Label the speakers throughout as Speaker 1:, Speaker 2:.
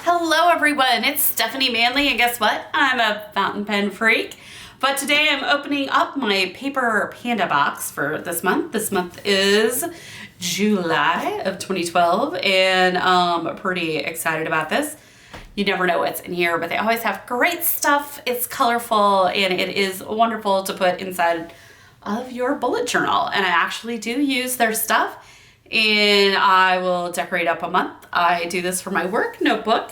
Speaker 1: Hello everyone, it's Stephanie Manley, and guess what? I'm a fountain pen freak. But today I'm opening up my Paper Panda box for this month. This month is July of 2012, and I'm pretty excited about this. You never know what's in here, but they always have great stuff. It's colorful, and it is wonderful to put inside of your bullet journal. And I actually do use their stuff, and I will decorate up a month. I do this for my work notebook,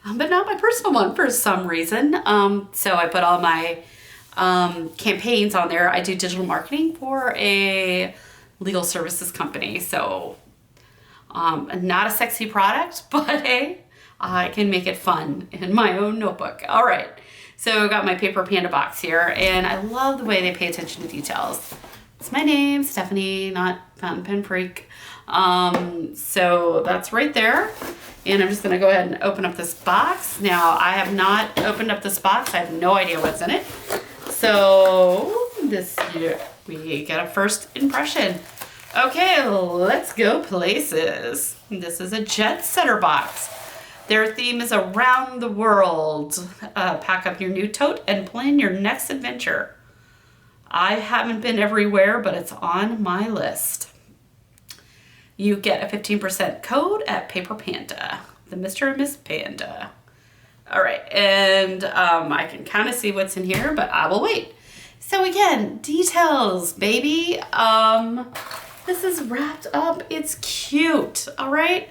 Speaker 1: but not my personal one for some reason. So I put all my campaigns on there. I do digital marketing for a legal services company. So not a sexy product, but hey, I can make it fun in my own notebook. All right. So I got my Paper Panda box here, and I love the way they pay attention to details. It's my name, Stephanie, not Fountain Pen Freak. So that's right there. And I'm just gonna go ahead and open up this box. Now, I have not opened up this box. I have no idea what's in it. So this year, we get a first impression. Okay, let's go places. This is a jet setter box. Their theme is around the world. Pack up your new tote and plan your next adventure. I haven't been everywhere, but it's on my list. You get a 15% code at Paper Panda, the Mr. and Miss Panda. All right, and I can kind of see what's in here, but I will wait. So again, details, baby. This is wrapped up. It's cute, all right?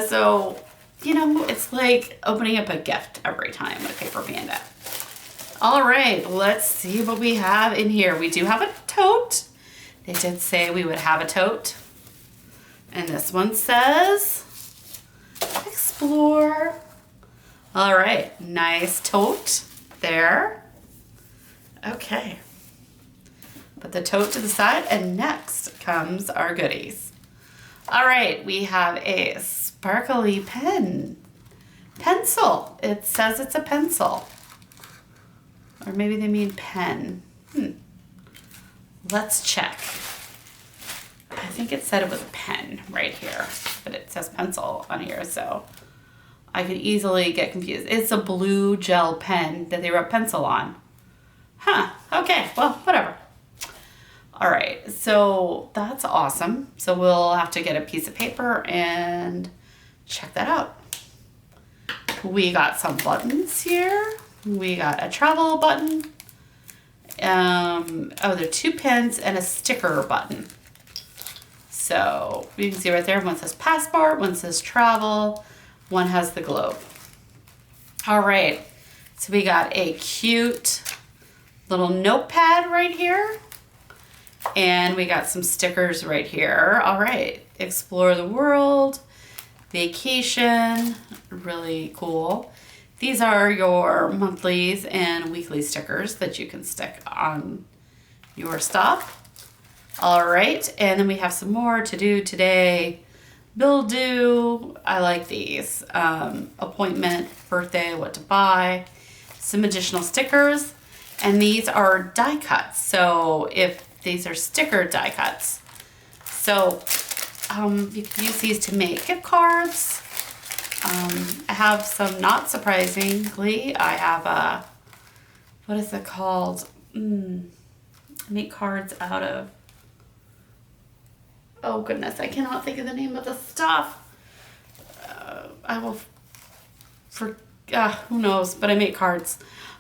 Speaker 1: So, you know, it's like opening up a gift every time at Paper Panda. All right, let's see what we have in here. We do have a tote. They did say we would have a tote. And this one says, explore. All right, nice tote there. Okay. Put the tote to the side, and next comes our goodies. All right, we have a sparkly pencil. It says it's a pencil. Or maybe they mean pen. Let's check. I think it said it was a pen right here, but it says pencil on here, so I could easily get confused. It's a blue gel pen that they wrote pencil on. Huh, okay, well, whatever. All right, so that's awesome. So we'll have to get a piece of paper and check that out. We got some buttons here. We got a travel button. There are 2 pens and a sticker button. So you can see right there, one says passport, one says travel, one has the globe. All right, so we got a cute little notepad right here, and we got some stickers right here. All right, explore the world, vacation, really cool. These are your monthlies and weekly stickers that you can stick on your stuff. All right, and then we have some more to do today. Bill due, I like these. Appointment, birthday, what to buy, some additional stickers, and these are die cuts. So if these are sticker die cuts, so you can use these to make gift cards. I have some, not surprisingly, I have a, what is it called? I make cards out of, oh goodness, I cannot think of the name of the stuff. I will, who knows, but I make cards.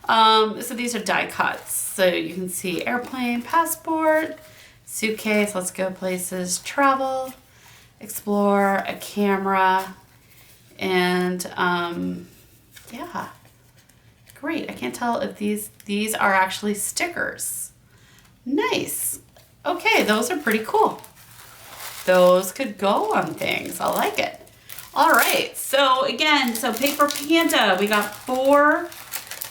Speaker 1: So these are die cuts. So you can see airplane, passport, suitcase, let's go places, travel, explore, a camera, and yeah, great. I can't tell if these are actually stickers. Nice. Okay, those are pretty cool. Those could go on things. I like it. All right. So again, so Paper Panda, we got 4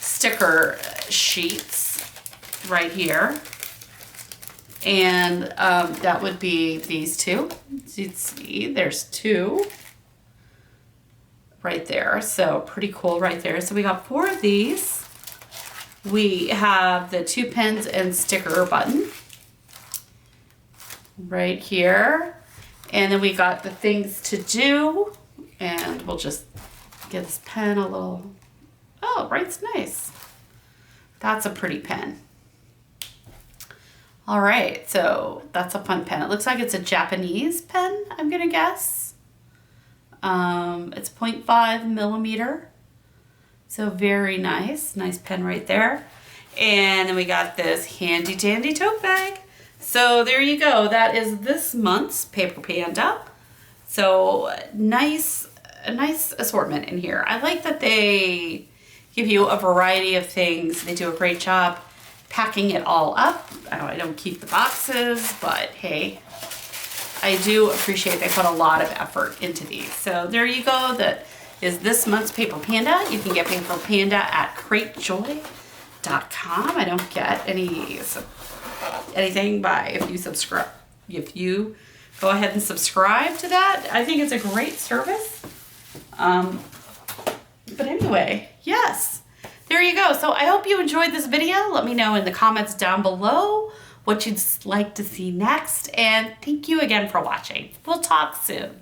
Speaker 1: sticker sheets right here. And that would be these 2. So you'd see there's 2 right there. So pretty cool right there. So we got 4 of these. We have the 2 pens and sticker button right here. And then we got the things to do, and we'll just Give this pen a little, oh, writes nice. That's a pretty pen. All right, so that's a fun pen. It looks like it's a Japanese pen, I'm gonna guess. It's 0.5 millimeter. So very nice, nice pen right there. And then we got this handy dandy tote bag. So there you go, that is this month's Paper Panda. So a nice assortment in here. I like that they give you a variety of things. They do a great job packing it all up. I don't keep the boxes, but hey, I do appreciate they put a lot of effort into these. So there you go, that is this month's Paper Panda. You can get Paper Panda at cratejoy.com. I don't get anything by if you subscribe. If you go ahead and subscribe to that, I think it's a great service. But anyway, yes, there you go. So I hope you enjoyed this video. Let me know in the comments down below what you'd like to see next. And thank you again for watching. We'll talk soon.